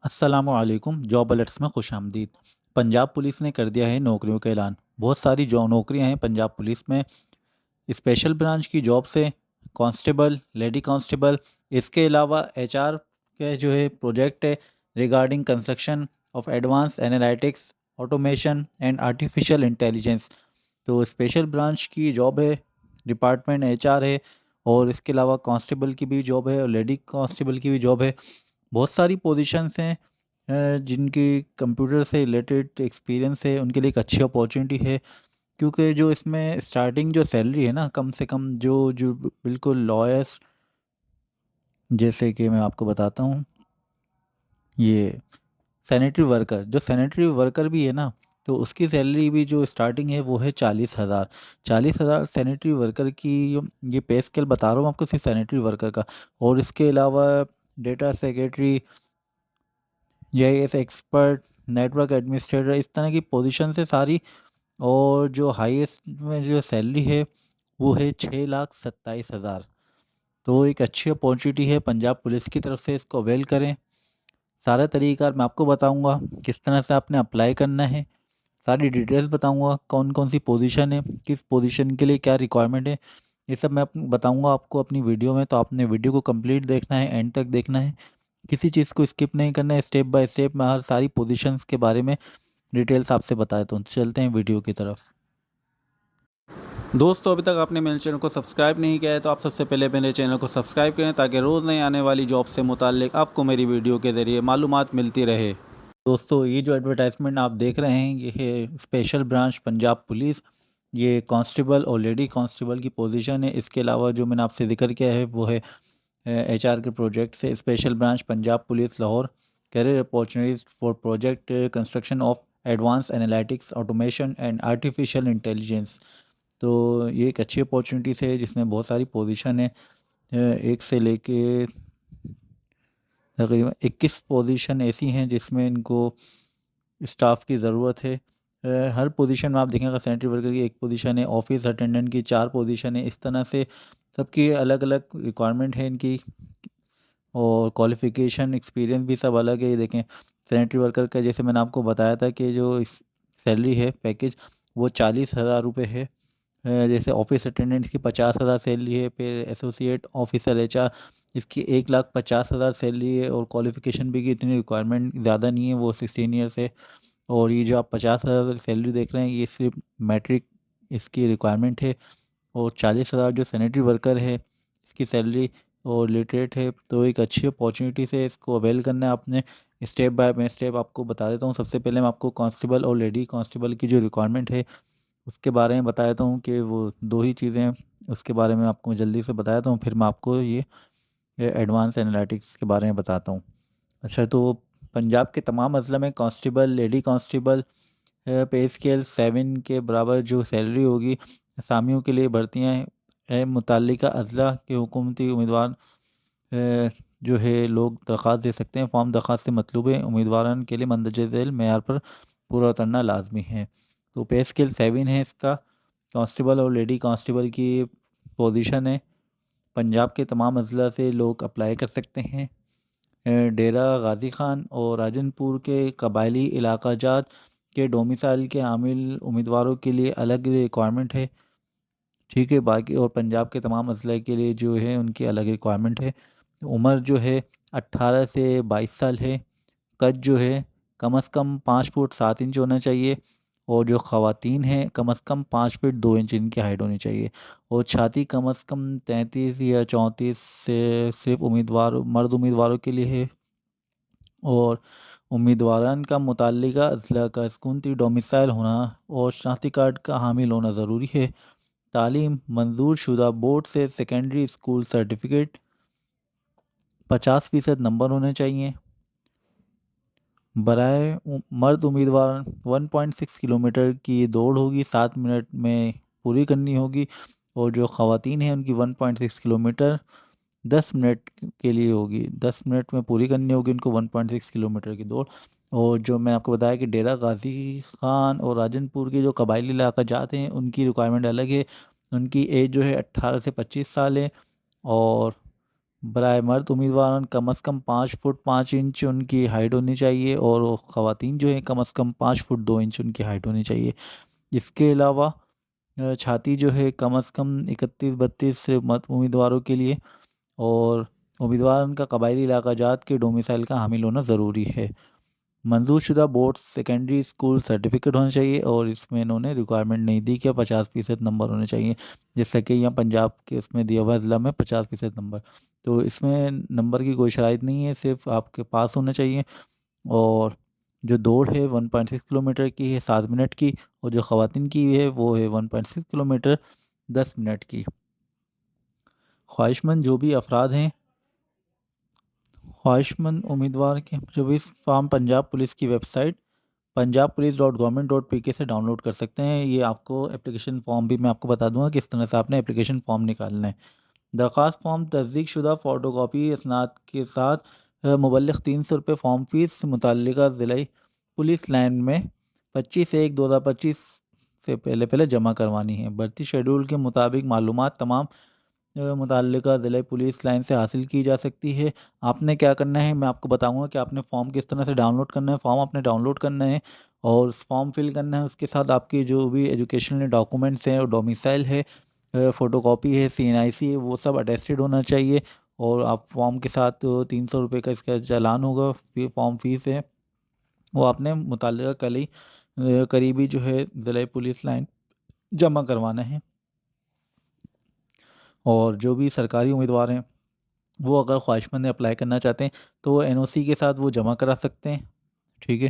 अस्सलामुअलैकुम। Job alerts में खुशामदीद। Punjab police ने कर दिया है नौकरियों का ऐलान। बहुत सारी जो नौकरियां हैं पंजाब पुलिस में। स्पेशल ब्रांच की जॉब से कांस्टेबल, लेडी कांस्टेबल, इसके अलावा एचआर के जो है प्रोजेक्ट है regarding construction of advance analytics, automation and artificial intelligence. तो स्पेशल ब्रांच की जॉब है, डिपार्टमेंट एचआर है, और इसके अलावा कांस्टेबल की भी जॉब है और लेडी कांस्टेबल की भी जॉब है। बहुत सारी पोजीशंस हैं जिनकी कंप्यूटर से रिलेटेड एक्सपीरियंस है उनके लिए एक अच्छी अपॉर्चुनिटी है। क्योंकि जो इसमें स्टार्टिंग जो सैलरी है ना, कम से कम जो जो बिल्कुल लोएस्ट, जैसे कि मैं आपको बताता हूँ, ये सैनिटरी वर्कर भी है ना, तो उसकी सैलरी भी जो स्टार्टिंग है वो है 40,000। 40,000 सैनिटरी वर्कर की। ये पे स्केल बता रहा हूँ आपको सिर्फ सैनिटरी वर्कर का। और इसके अलावा data secretary, GIS expert, network administrator, इस तरह की पोजीशन से सारी। और जो हाईएस्ट में जो सैलरी है वो है 6,27,000। तो एक अच्छी अपॉर्चुनिटी है पंजाब पुलिस की तरफ से, इसको अवेल करें। सारा तरीका मैं आपको बताऊंगा, किस तरह से आपने अप्लाई करना है, सारी डिटेल्स बताऊंगा, कौन कौन सी पोजीशन है, किस पोजीशन के लिए क्या रिक्वायरमेंट है, ये सब मैं बताऊंगा आपको अपनी वीडियो में। तो आपने वीडियो को कंप्लीट देखना है, एंड तक देखना है, किसी चीज़ को स्किप नहीं करना है। स्टेप बाय स्टेप मैं हर सारी पोजीशंस के बारे में डिटेल्स आपसे बता देता हूँ। तो चलते हैं वीडियो की तरफ। दोस्तों, अभी तक आपने मेरे चैनल को सब्सक्राइब नहीं किया है तो आप सबसे पहले मेरे चैनल को सब्सक्राइब करें, ताकि रोज़ नई आने वाली जॉब से मुताल्लिक आपको मेरी वीडियो के ज़रिए मालूमात मिलती रहे। दोस्तों, ये जो एडवर्टाइजमेंट आप देख रहे हैं ये है स्पेशल ब्रांच पंजाब पुलिस। ये कांस्टेबल और लेडी कांस्टेबल की पोजीशन है। इसके अलावा जो मैंने आपसे जिक्र किया है वो है एचआर के प्रोजेक्ट से special branch Punjab police Lahore. Career opportunities for project construction of advance analytics, automation and artificial intelligence. तो ये एक अच्छी अपॉर्चुनिटीज़ है जिसमें बहुत सारी पोजीशन है। एक से लेके तकरीबन 21 पोजीशन ऐसी हैं जिसमें इनको स्टाफ की ज़रूरत है। हर पोजीशन में आप देखेंगे सैनिटरी वर्कर की एक पोजीशन है, ऑफिस अटेंडेंट की 4 पोजीशन है। इस तरह से सबकी अलग अलग रिक्वायरमेंट है इनकी, और क्वालिफ़िकेशन एक्सपीरियंस भी सब अलग है। ये देखें, सैनिटरी वर्कर का जैसे मैंने आपको बताया था कि जो इस सैलरी है पैकेज वो 40,000 रुपये है। जैसे ऑफिस अटेंडेंट की 50,000 सैलरी है, फिर एसोसिएट ऑफिसर एचआर इसकी 1,50,000 सैलरी है। और क्वालिफ़िकेशन भी की इतनी रिक्वायरमेंट ज़्यादा नहीं है, वो 16 ईयर्स है। और ये जो आप 50,000 सैलरी देख रहे हैं ये सिर्फ मैट्रिक इसकी रिक्वायरमेंट है। और 40,000 जो सैनिटरी वर्कर है इसकी सैलरी और लिटरेट है। तो एक अच्छी अपॉर्चुनिटी से इसको अवेल करना है आपने। स्टेप बाय मैं स्टेप आपको बता देता हूँ। सबसे पहले मैं आपको कांस्टेबल और लेडी कांस्टेबल की जो रिक्वायरमेंट है उसके बारे में बता देता हूँ कि वो दो ही चीज़ें हैं। उसके बारे में आपको मैं जल्दी से बता देता हूँ, फिर मैं आपको ये एडवांस एनालिटिक्स के बारे में बताता हूँ। अच्छा, तो पंजाब के तमाम अजला में कांस्टेबल, लेडी कांस्टेबल पे स्केल 7 के बराबर जो सैलरी होगी। असामियों के लिए भर्तियाँ मुतल्लिका अजला के हुकूमती उम्मीदवार जो है लोग दरख्वास्त दे सकते हैं। फॉर्म दरख्वास्त से मतलूब उम्मीदवारान के लिए मंदरजा झैल मेयार पर पूरा उतरना लाजमी है। तो पे स्केल 7 है इसका। कांस्टेबल और लेडी कांस्टेबल की पोजीशन है। पंजाब के तमाम अजला से लोग अप्लाई कर सकते हैं। डेरा गाजी खान और राजनपुर के कबायली इलाका जात के डोमिसाइल के हामिल उम्मीदवारों के लिए अलग रिक्वायरमेंट है। ठीक है, बाकी और पंजाब के तमाम अजला के लिए जो है उनकी अलग रिक्वायरमेंट है। उम्र जो है 18 से 22 साल है। कद जो है कम अज़ कम 5 फुट 7 इंच होना चाहिए। और जो ख़वातीन हैं कम अज़ कम 5 फीट 2 इंच इनकी हाइट होनी चाहिए। और छाती कम अज़ कम 33 या 34 से सिर्फ मर्द उम्मीदवारों के लिए है। और उम्मीदवारान का मुतल्लिका अज़ला का स्कूनती डोमिसाइल होना और शनाख्ती कार्ड का हामिल होना ज़रूरी है। तालीम मंजूर शुदा बोर्ड से सेकेंडरी स्कूल सर्टिफिकेट, 50% नंबर होने चाहिए। बराए मर्द उम्मीदवार 1.6 किलोमीटर की दौड़ होगी 7 मिनट में पूरी करनी होगी। और जो ख़वातीन हैं उनकी 1.6 किलोमीटर 10 मिनट के लिए होगी, 10 मिनट में पूरी करनी होगी उनको 1.6 किलोमीटर की दौड़। और जो मैं आपको बताया कि डेरा गाजी खान और राजनपुर के जो कबायली इलाका जाते हैं उनकी रिक्वायरमेंट अलग है। उनकी एज जो है 18 से 25 साल है। और बराए मर्द उम्मीदवार कम से कम 5 फुट 5 इंच उनकी हाइट होनी चाहिए, और वो ख़वातीन जो है कम से कम 5 फुट 2 इंच उनकी हाइट होनी चाहिए। इसके अलावा छाती जो है कम से कम 31-32 मत उम्मीदवारों के लिए, और उम्मीदवार उनका कबायली इलाका जात के डोमिसाइल का हामिल होना ज़रूरी है। मंजूरशुदा बोर्ड सेकेंडरी स्कूल सर्टिफिकेट होना चाहिए, और इसमें इन्होंने रिक्वायरमेंट नहीं दी कि 50% नंबर होने चाहिए, जैसा कि यहाँ पंजाब के इसमें दिया हुआ है ज़िला में 50% नंबर। तो इसमें नंबर की कोई शराइत नहीं है, सिर्फ आपके पास होना चाहिए। और जो दौड़ है 1.6 किलोमीटर की है 7 मिनट की, और जो ख़वातीन की है वो है 1.6 किलोमीटर 10 मिनट की। ख्वाहिशमंद जो भी अफराद हैं, ख्वाहिशमंद उम्मीदवार के जो भी फॉर्म पंजाब पुलिस की वेबसाइट punjabpolice.government.pk से डाउनलोड कर सकते हैं। ये आपको एप्लीकेशन फॉर्म भी मैं आपको बता दूंगा किस तरह से आपने एप्लीकेशन फॉर्म निकालना है। दरख्वास्त फॉर्म तस्दीक शुदा फ़ोटोकॉपी इसनाद के साथ मुबल्लिग़ 300 रुपये फ़ॉर्म फ़ीस मुतल्लिका ज़िला पुलिस लाइन में 25/1/2025 से पहले पहले जमा करवानी है। भर्ती शेड्यूल के मुताबिक मालूमात तमाम मुतल्लिका ज़िला पुलिस लाइन से हासिल की जा सकती है। आपने क्या करना है मैं आपको बताऊंगा कि आपने फ़ॉर्म किस तरह से डाउनलोड करना है। फ़ॉर्म आपने डाउनलोड करना है और उस फॉर्म फिल करना है, उसके साथ आपकी जो भी एजुकेशनल डॉक्यूमेंट्स हैं और डोमिसाइल है, फ़ोटोकॉपी है, CNIC है, वो सब अटेस्टेड होना चाहिए। और आप फॉर्म के साथ 300 रुपये का इसका चालान होगा, फिर फॉर्म फ़ीस है, वो आपने मुतल्लिका करीबी जो है ज़िला पुलिस लाइन जमा करवाना है। और जो भी सरकारी उम्मीदवार हैं वो अगर ख्वाहिशमंद अप्लाई करना चाहते हैं तो वो NOC के साथ वो जमा करा सकते हैं। ठीक है।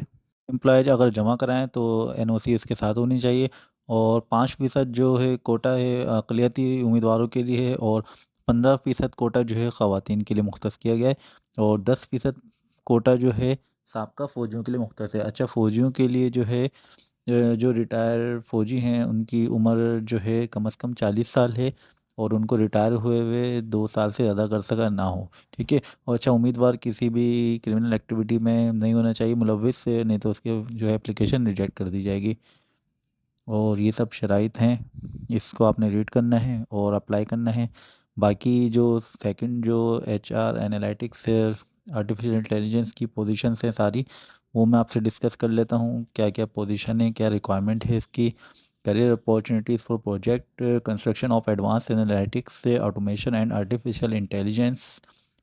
एम्प्लॉयज अगर जमा कराएं तो NOC इसके साथ होनी चाहिए। और 5% जो है कोटा है अक़लियती उम्मीदवारों के लिए है, और 15% कोटा जो है ख़वातीन के लिए मुख्तस किया गया है, और 10% कोटा जो है साबका फ़ौजियों के लिए मुख्तस है। अच्छा, फ़ौजियों के लिए जो है जो रिटायर फ़ौजी हैं उनकी उम्र जो है कम से कम 40 साल है, और उनको रिटायर हुए हुए 2 साल से ज़्यादा कर सका ना हो। ठीक है। और अच्छा, उम्मीदवार किसी भी क्रिमिनल एक्टिविटी में नहीं होना चाहिए मुलविस से, नहीं तो उसके जो है एप्लीकेशन रिजेक्ट कर दी जाएगी। और ये सब शराइत हैं, इसको आपने रीड करना है और अप्लाई करना है। बाकी जो सेकंड जो HR एनालिटिक्स है, आर्टिफिशियल इंटेलिजेंस की पोजीशंस हैं सारी, वो मैं आपसे डिस्कस कर लेता हूँ क्या क्या पोजीशन है, क्या रिक्वायरमेंट है इसकी। Career opportunities for project construction of advance analytics से ऑटोमेशन एंड आर्टिफिशियल इंटेलिजेंस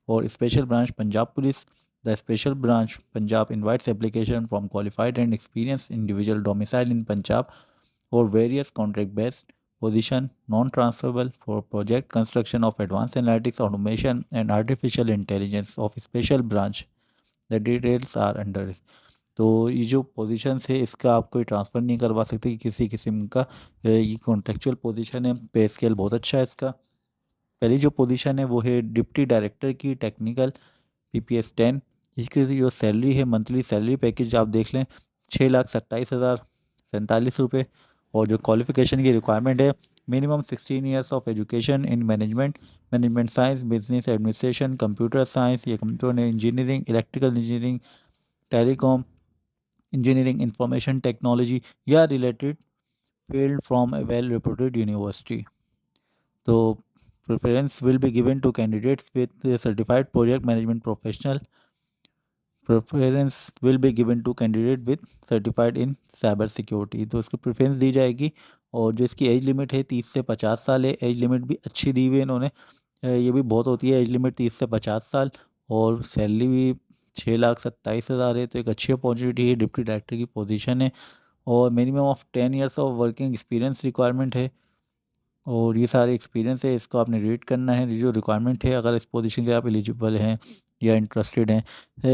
और special branch Punjab police. The special branch Punjab invites application from qualified and experience individual domicile in Punjab or various contract-based position non-transferable for project construction of advanced analytics automation and artificial intelligence of special branch. The details are under it. तो ये जो positions है इसका आप कोई transfer नहीं करवा सकते किसी किस्म का। ये कॉन्ट्रेक्चुअल पोजीशन है, पे स्केल बहुत अच्छा है इसका। पहली जो पोजीशन है वो है डिप्टी डायरेक्टर की टेक्निकल PPS 10। इसकी जो सैलरी है मंथली सैलरी पैकेज आप देख लें 6,27,047 रुपये। और जो क्वालिफ़िकेशन की रिक्वायरमेंट है minimum 16 years of education in management science, business administration, computer science या computer engineering, electrical engineering, telecom engineering, information technology या related field from a well reputed university. तो preference will be given to candidates with certified project management professional. Preference will be given to candidate with certified in cyber security. तो इसको preference दी जाएगी। और जो इसकी age limit है 30 से 50 साल है। एज लिमिट भी अच्छी दी हुई है इन्होंने, ये भी बहुत होती है एज लिमिट 30 से 50 साल। और सैलरी भी 6,27,000 है, तो एक अच्छी अपॉर्चुनिटी है, डिप्टी डायरेक्टर की पोजीशन है। और minimum of 10 years of working experience requirement है। और ये सारे एक्सपीरियंस है, इसको आपने रीड करना है। ये जो रिक्वायरमेंट है अगर इस पोजीशन के आप एलिजिबल हैं या इंटरेस्टेड हैं।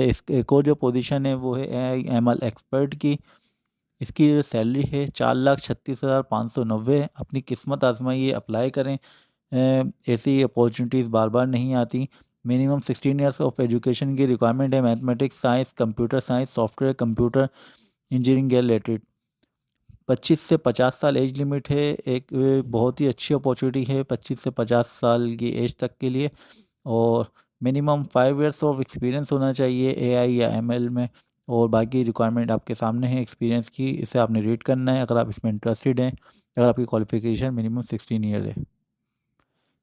इस एक और जो पोजीशन है वो है AI/ML एक्सपर्ट की। इसकी जो सैलरी है 4,36,590 है। अपनी किस्मत आजमाइए, अप्लाई करें। ऐसी अपॉर्चुनिटीज़ बार बार नहीं आती। मिनिमम 16 ईयर्स ऑफ एजुकेशन की रिक्वायरमेंट है, mathematics science, computer science, software, computer engineering या रिलेटेड। 25 से 50 साल एज लिमिट है। एक बहुत ही अच्छी अपॉर्चुनिटी है 25 से 50 साल की एज तक के लिए। और मिनिमम 5 ईयर्स ऑफ एक्सपीरियंस होना चाहिए AI या ML में। और बाकी रिक्वायरमेंट आपके सामने है एक्सपीरियंस की, इसे आपने रीड करना है अगर आप इसमें इंटरेस्टेड हैं। अगर आपकी क्वालिफिकेशन मिनिमम 16 ईयर है।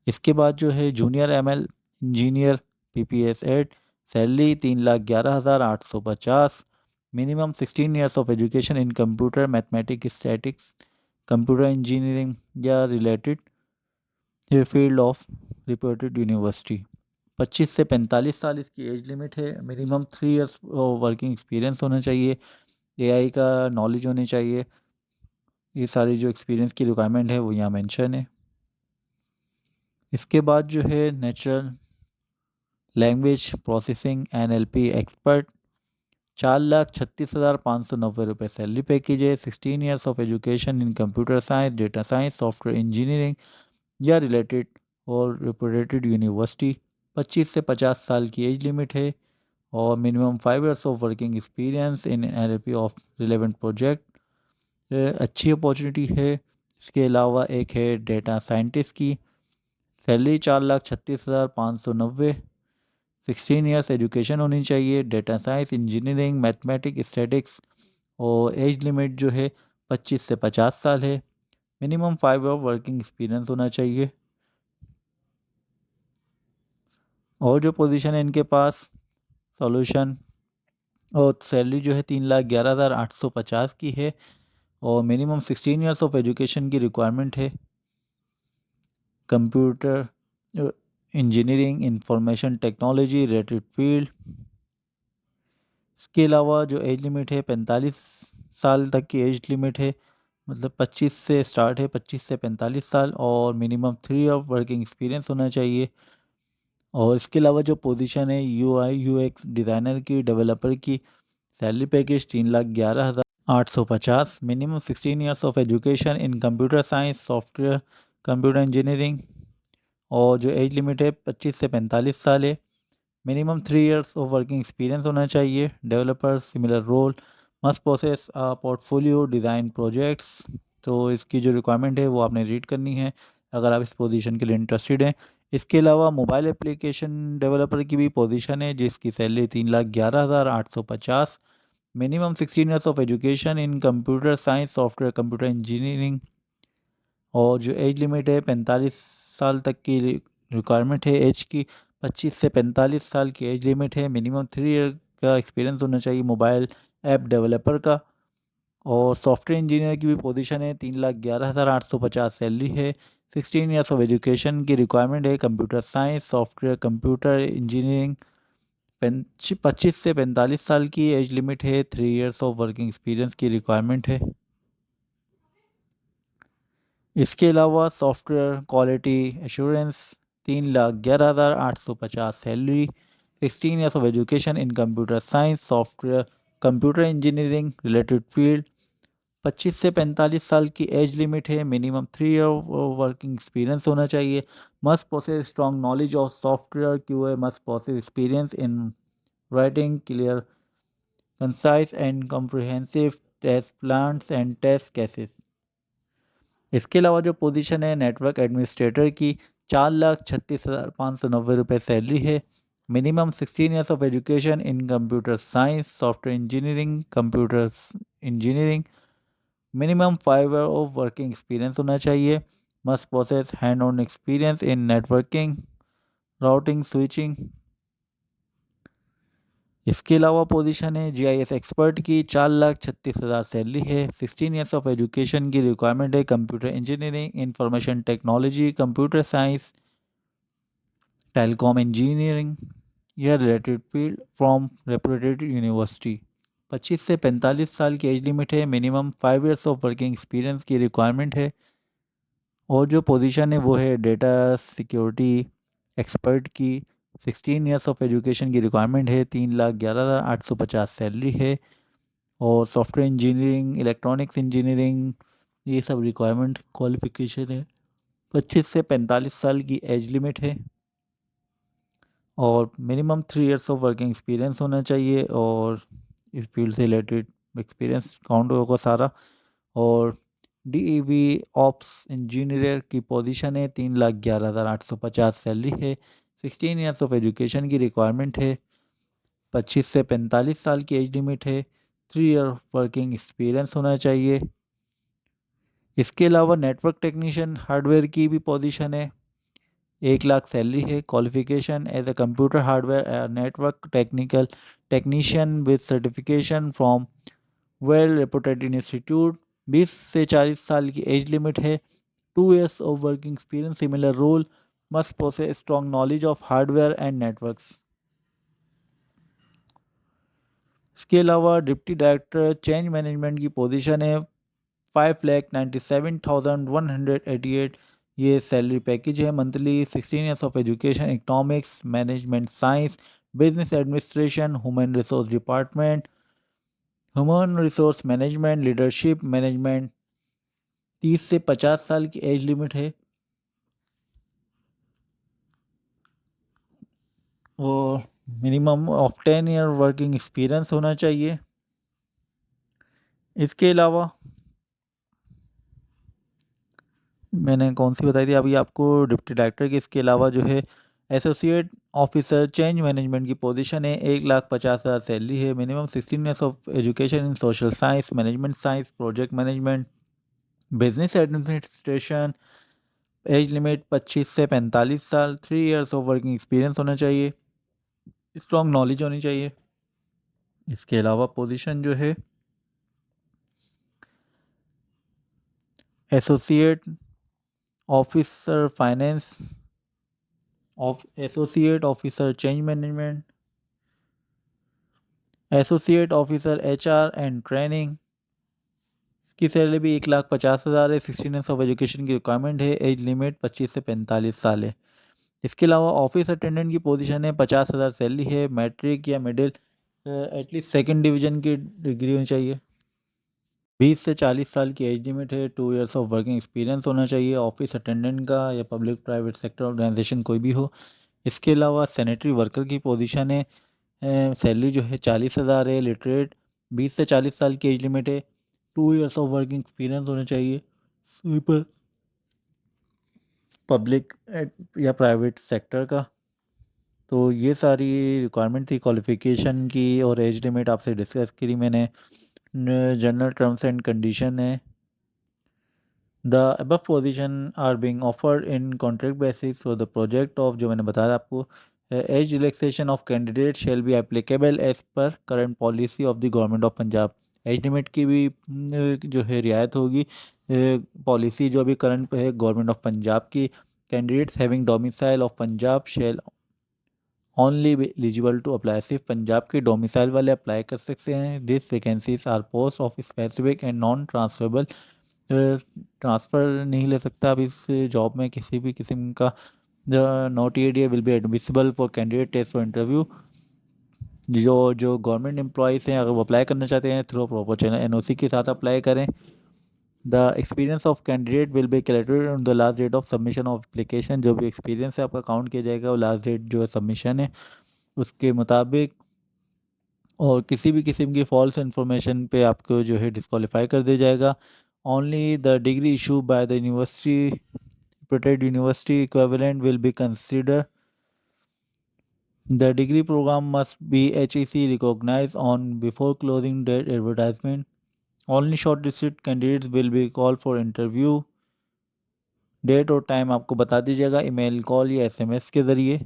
इसके बाद जो है junior ML engineer PPS 8, salary 3,11,850, minimum 16 years of education in computer mathematics statics computer engineering या related field of reported university. 25 से 45 साल इसकी एज लिमिट है। मिनिमम 3 इयर्स वर्किंग एक्सपीरियंस होना चाहिए। एआई का नॉलेज होनी चाहिए। ये सारी जो एक्सपीरियंस की रिक्वायरमेंट है वो यहाँ मेंशन है। इसके बाद जो है natural language processing NLP expert, 4,36,590 रुपये सैलरी पैकेज है। 16 years of education in computer science data science software engineering या रिलेटेड और रिपोर्टेड यूनिवर्सिटी। 25 से 50 साल की एज लिमिट है और minimum 5 years of working experience in NLP of relevant project. अच्छी अपॉर्चुनिटी है। इसके अलावा एक है डेटा साइंटिस्ट की, सैलरी 4,36,590, 16 ईयर्स एजुकेशन होनी चाहिए, data science engineering mathematics statics और एज लिमिट जो है 25 से 50 साल है। मिनिमम 5 ईयर वर्किंग एक्सपीरियंस होना चाहिए। और जो पोजीशन है इनके पास सॉल्यूशन और सैलरी जो है 3,11,850 की है और मिनिमम 16 ईयर्स ऑफ एजुकेशन की रिक्वायरमेंट है। Computer engineering information technology related field. इसके अलावा जो एज लिमिट है 45 साल तक की एज लिमिट है, मतलब 25 से स्टार्ट है, 25 से 45 साल और मिनिमम 3 ईयर वर्किंग एक्सपीरियंस होना चाहिए। और इसके अलावा जो पोजीशन है UI UX डिज़ाइनर की डेवलपर की, salary package 3,11,850, minimum 16 years of education in computer science software computer engineering और जो एज लिमिट है 25 से 45 साल है। Minimum 3 years of working experience होना चाहिए। Developer similar role must process portfolio design projects. तो इसकी जो रिक्वायरमेंट है वो आपने रीड करनी है अगर आप इस पोजीशन के लिए इंटरेस्टेड हैं। इसके अलावा मोबाइल एप्लीकेशन डेवलपर की भी पोजीशन है जिसकी salary 3,11,850, minimum 16 years of education in computer science software computer engineering और जो एज लिमिट है 45 साल तक की रिक्वायरमेंट है एज की। 25 से 45 साल की एज लिमिट है। मिनिमम 3 ईयर का एक्सपीरियंस होना चाहिए मोबाइल ऐप डेवलपर का। और सॉफ्टवेयर इंजीनियर की भी पोजीशन है, 3,11,850 सैलरी है। 16 ईयर्स ऑफ एजुकेशन की रिक्वायरमेंट है computer science software computer engineering. 25 से 45 साल की एज लिमिट है। 3 ईयर्स ऑफ वर्किंग एक्सपीरियंस की रिक्वायरमेंट है। इसके अलावा software quality assurance, 3,11,850 salary. 16 years of education in computer science software computer engineering related field. 25 से 45 साल की एज लिमिट है। मिनिमम 3 ईयर वर्किंग एक्सपीरियंस होना चाहिए। Must possess strong knowledge of software QA must possess experience in writing clear concise and comprehensive test plans and test cases. इसके अलावा जो position है नेटवर्क एडमिनिस्ट्रेटर की, 4,36,590 रुपये सैलरी है। Minimum 16 years of education in computer science software engineering computer engineering. Minimum 5 year of working experience होना चाहिए। Must possess hand on experience in networking routing switching. इसके अलावा पोजीशन है GIS एक्सपर्ट की, 4,36,000 salary है। 16 ईयर्स ऑफ एजुकेशन की requirement है computer engineering information technology computer science telecom engineering या related field from reputed university. 25 से 45 साल की एज लिमिट है। Minimum 5 years of working experience की रिक्वायरमेंट है। और जो पोजीशन है वो है डेटा सिक्योरिटी एक्सपर्ट की, 16 ईयर्स ऑफ एजुकेशन की रिक्वायरमेंट है। 3,11,850 सैलरी है। और सॉफ्टवेयर इंजीनियरिंग इलेक्ट्रॉनिक्स इंजीनियरिंग ये सब रिक्वायरमेंट क्वालिफिकेशन है। 25 से 45 साल की एज लिमिट है और minimum 3 years of working experience होना चाहिए और इस फील्ड से रिलेटेड एक्सपीरियंस काउंट होगा सारा। और DEV ऑप्स इंजीनियर की पोजीशन है, 3,11,850 सैलरी है। 16 ईयर्स ऑफ एजुकेशन की रिक्वायरमेंट है। 25 से 45 साल की एज लिमिट है। 3 ईयर वर्किंग एक्सपीरियंस होना चाहिए। इसके अलावा नेटवर्क टेक्नीशियन हार्डवेयर की भी पोजीशन है, 1 लाख सैलरी है। Qualification as a computer hardware network technical technician with certification from well reputed institute. 20 से 40 साल की एज लिमिट है। 2 years of working experience, similar role, must possess strong knowledge of hardware and networks। इसके अलावा deputy director change management की position है। 5,97,188 ये salary package है monthly. 16 years of education, economics, management science, business administration, human resource management, leadership management. 30 से 50 साल की age limit है। और minimum of 10 year working experience होना चाहिए। इसके अलावा मैंने कौन सी बताई थी अभी आपको, डिप्टी डायरेक्टर की। इसके अलावा जो है एसोसिएट ऑफिसर चेंज मैनेजमेंट की पोजीशन है। 1,50,000 सैलरी है। Minimum 16 years of education in social science, management science, project management, business administration. Age limit 25 से 45 साल। 3 years ऑफ वर्किंग एक्सपीरियंस होना चाहिए। स्ट्रॉन्ग नॉलेज होनी चाहिए। इसके अलावा पोजीशन जो है associate officer finance, associate officer change management, associate officer HR and training. इसकी सैलरी भी 1,50,000 है। 16 years ऑफ एजुकेशन की रिक्वायरमेंट है। एज लिमिट 25 से 45 साल है। इसके अलावा ऑफिस अटेंडेंट की पोजीशन है। 50,000 सैलरी है। मैट्रिक या मिडिल एटलीस्ट सेकंड डिवीजन की डिग्री होनी चाहिए। 20 से 40 साल की एज लिमिट है। 2 years ऑफ वर्किंग एक्सपीरियंस होना चाहिए ऑफिस अटेंडेंट का, या पब्लिक प्राइवेट सेक्टर ऑर्गेनाइजेशन कोई भी हो। इसके अलावा सैनिटरी वर्कर की पोजीशन है। सैलरी जो है 40,000 है। लिटरेट, 20 से 40 साल की एज लिमिट है। 2 years ऑफ वर्किंग एक्सपीरियंस होना चाहिए स्वीपर, पब्लिक या प्राइवेट सेक्टर का। तो ये सारी रिक्वायरमेंट थी क्वालिफिकेशन की, और एज लिमिट आपसे डिस्कस करी मैंने। जनरल टर्म्स एंड कंडीशन है। The above position are being offered in contract basis for the project of, जो मैंने बताया आपको, age relaxation of candidate shall be applicable as per current policy of the government of Punjab. Age limit की भी जो है रियायत होगी। पॉलिसी जो अभी करंट पे है गवर्नमेंट ऑफ पंजाब की। Candidates having domicile of Punjab shall only be eligible to apply. सिर्फ पंजाब के डोमिसाइल वाले अप्लाई कर सकते हैं। This vacancies are post of specific and non transferable. Transfer नहीं ले सकता अब इस जॉब में किसी भी किस्म का। The not ad will be admissible for candidate test और इंटरव्यू। जो गवर्नमेंट एम्प्लॉयज़ हैं अगर वो अप्लाई करना चाहते हैं थ्रू प्रॉपर चैनल एनओसी के साथ अप्लाई करें। The experience of candidate will be calculated on the last date of submission of application. जो भी एक्सपीरियंस है आपका काउंट किया जाएगा, वो लास्ट डेट जो है सबमिशन है उसके मुताबिक। और किसी भी किस्म की फॉल्स इन्फॉर्मेशन पे आपको जो है डिस्क्वालीफाई कर दिया जाएगा। Only the degree issue by the university protected university equivalent will be considered. The degree program must be HEC recognized on before closing date advertisement. Only shortlisted candidates will be called for interview. Date और time आपको बता दीजिएगा email, call या SMS के ज़रिए।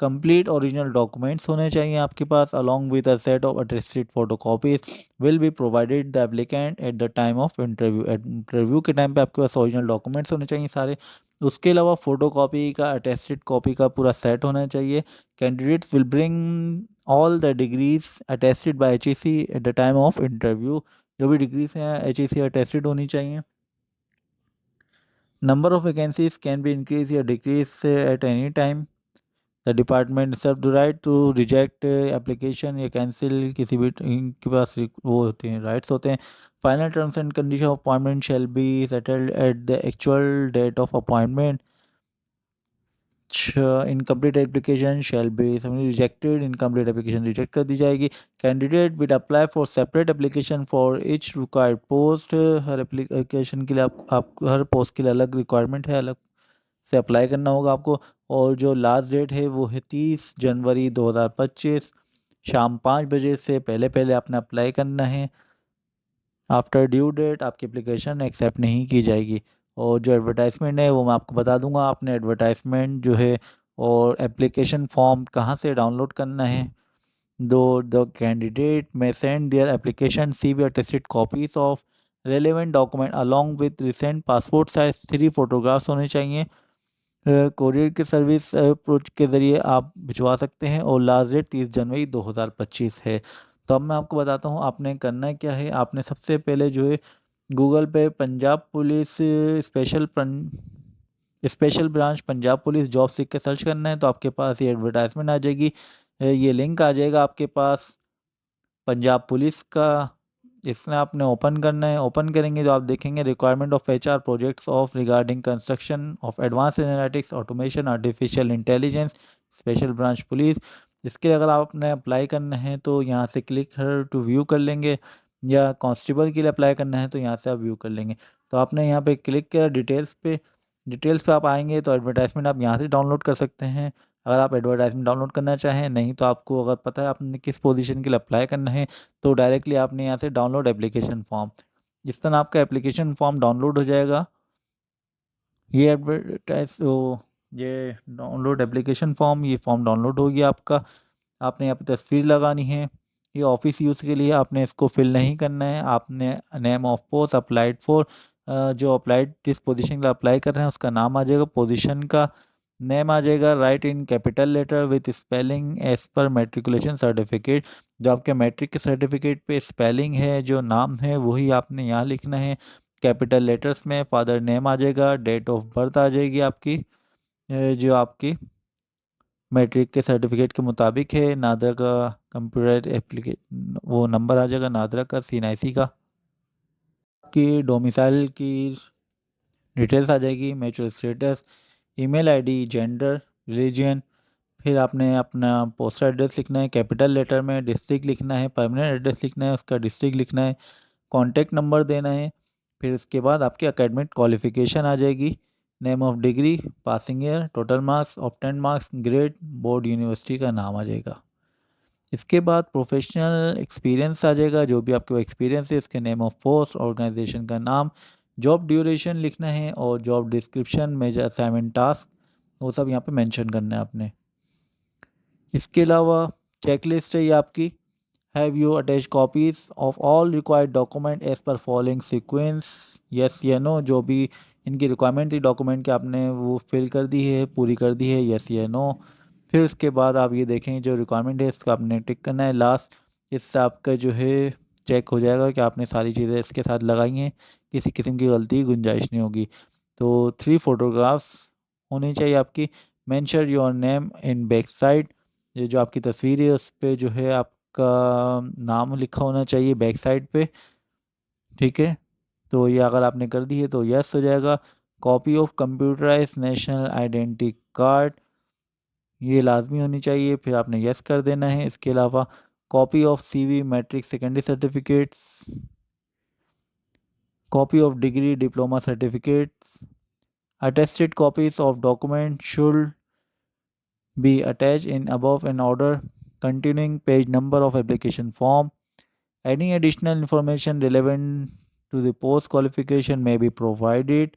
Complete original documents होने चाहिए आपके पास along with a set of attested photocopies will be provided the applicant at the time of interview. Interview के टाइम पे आपके पास ओरिजिनल डॉक्यूमेंट्स होने चाहिए सारे। उसके अलावा फोटोकॉपी का, अटेस्टेड कॉपी का पूरा सेट होना चाहिए। Candidates will bring all the degrees attested by HEC at the time of interview. जो भी डिग्रीज हैं एचईसी अटेस्टेड होनी चाहिए। Number of vacancies can be increase या decrease at any time. The department reserve the right to reject application या cancel. किसी भी इनके पास वो होते हैं, राइट्स होते हैं। Final terms and condition of appointment shall be settled at the actual date of appointment. Incomplete application shall be rejected. Incomplete application reject कर दी जाएगी। Candidate will apply for separate application for each required post. हर application के लिए आप हर post के लिए अलग रिक्वायरमेंट है, अलग से अप्लाई करना होगा आपको। और जो लास्ट डेट है वो है 30 जनवरी 2025। शाम 5 बजे से पहले पहले आपने अप्लाई करना है। आफ्टर ड्यू डेट आपकी एप्लीकेशन एक्सेप्ट नहीं की जाएगी। और जो एडवर्टाइज़मेंट है वो मैं आपको बता दूँगा। आपने एडवर्टाइज़मेंट जो है और एप्लीकेशन फॉर्म कहाँ से डाउनलोड करना है। द कैंडिडेट में send their application CV attested copies of relevant document along with recent passport size 3 photographs होने चाहिए। कोरियर की सर्विस अप्रोच के ज़रिए आप भिजवा सकते हैं और लास्ट डेट 30 जनवरी 2025 है। तो अब मैं आपको बताता हूँ आपने करना क्या है। आपने सबसे पहले जो है गूगल पे Punjab police special branch Punjab police job सीख के सर्च करना है, तो आपके पास ये एडवर्टाइज़मेंट आ जाएगी। ये लिंक आ जाएगा आपके पास पंजाब पुलिस का। इसमें आपने ओपन करना है। ओपन करेंगे तो आप देखेंगे requirement of HR projects of regarding construction of advance analytics automation artificial intelligence special branch police. इसके लिए अगर आपने अप्लाई करना है तो यहाँ से क्लिक हियर टू व्यू कर लेंगे, या कांस्टेबल के लिए अप्लाई करना है तो यहाँ से आप व्यू कर लेंगे। तो आपने यहाँ पे क्लिक किया डिटेल्स पे आप आएँगे तो एडवर्टाइज़मेंट आप यहाँ से डाउनलोड कर सकते हैं। अगर आप एडवर्टाइज़मेंट डाउनलोड करना चाहें, नहीं तो आपको अगर पता है आपने किस पोज़ीशन के लिए अप्लाई करना है, तो डायरेक्टली आपने यहाँ से डाउनलोड एप्लीकेशन फॉर्म, जिस तरह आपका एप्लीकेशन फॉर्म डाउनलोड हो जाएगा, ये ये डाउनलोड एप्लीकेशन फॉर्म, ये फॉर्म डाउनलोड हो गया आपका। आपने यहाँ पे तस्वीर लगानी है। ये ऑफ़िस यूज़ के लिए आपने इसको फ़िल नहीं करना है। आपने name of post applied for जो अप्लाइड जिस पोज़ीशन के लिए अप्लाई कर रहे हैं उसका नाम आ जाएगा, पोज़ीशन का नेम आ जाएगा, write in capital letter with spelling as per matriculation certificate. जो आपके मैट्रिक के सर्टिफ़िकेट पे स्पेलिंग है, जो नाम है वही आपने यहाँ लिखना है कैपिटल लेटर्स में। फादर नेम आ जाएगा, डेट ऑफ़ बर्थ आ जाएगी आपकी जो आपकी मैट्रिक के सर्टिफिकेट के मुताबिक है। नादरा का कंप्यूटर वो नंबर आ जाएगा नादरा का CNIC का। आपकी डोमिसाइल की डिटेल्स आ जाएगी, mature status, email ID, gender, religion. फिर आपने अपना पोस्टल एड्रेस लिखना है कैपिटल लेटर में, डिस्ट्रिक्ट लिखना है, परमानेंट एड्रेस लिखना है, उसका डिस्ट्रिक्ट लिखना है, कॉन्टैक्ट नंबर देना है। फिर उसके बाद आपकी एकेडमिक क्वालिफ़िकेशन आ जाएगी, name of degree, passing year, total marks, obtained marks, grade, board university का नाम आ जाएगा। इसके बाद प्रोफ़ेशनल एक्सपीरियंस आ जाएगा, जो भी आपके एक्सपीरियंस है इसके नेम ऑफ़ पोस्ट, ऑर्गेनाइज़ेशन का नाम, जॉब ड्यूरेशन लिखना है और job description, major assignment task, वो सब यहाँ पे मेंशन करना है आपने। इसके अलावा चेकलिस्ट है ये आपकी। Have you attach copies of all required document as per following sequence, yes या नो। जो भी इनकी रिक्वायरमेंट थी डॉक्यूमेंट की आपने वो फिल कर दी है, पूरी कर दी है, येस या नो। फिर उसके बाद आप ये देखेंगे जो रिक्वायरमेंट है इसको आपने टिक करना है लास्ट। इससे आपका जो है चेक हो जाएगा कि आपने सारी चीज़ें इसके साथ लगाई हैं, किसी किस्म की गलती गुंजाइश नहीं होगी। तो 3 फ़ोटोग्राफ्स होनी चाहिए आपकी। Mention your name in back side, ये जो आपकी तस्वीर है उस पे जो है आपका नाम लिखा होना चाहिए बैक साइड पे, ठीक है? तो ये अगर आपने कर दी है तो यस हो जाएगा। Copy of computerised national identity card, ये लाज़मी होनी चाहिए, फिर आपने यस कर देना है। इसके अलावा copy of CV, matric, secondary certificates, copy of degree, diploma certificates, attested copies of document should be attached in above in order continuing page number of application form. Any additional information relevant to the post qualification may be provided.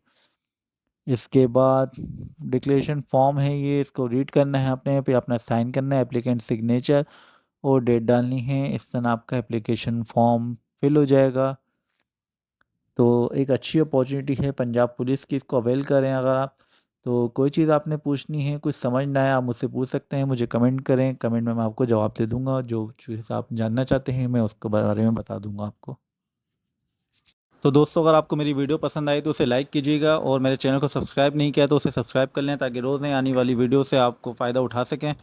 इसके बाद declaration form है ये, इसको read करना है आपने, फिर अपना साइन करना है, एप्लीकेंट सिग्नेचर और डेट डालनी है। इस तरह आपका एप्लीकेशन फॉर्म फिल हो जाएगा। तो एक अच्छी अपॉर्चुनिटी है पंजाब पुलिस की, इसको अवेल करें अगर आप। तो कोई चीज़ आपने पूछनी है, कुछ समझ ना आए, आप मुझसे पूछ सकते हैं, मुझे कमेंट करें, कमेंट में मैं आपको जवाब दे दूँगा। जो चीज़ आप जानना चाहते हैं मैं उसके बारे में बता दूँगा आपको। तो दोस्तों अगर आपको मेरी वीडियो पसंद आई तो उसे लाइक कीजिएगा और मेरे चैनल को सब्सक्राइब नहीं किया तो उसे सब्सक्राइब कर लें ताकि रोज़ नई आने वाली वीडियो से आपको फ़ायदा उठा सकें।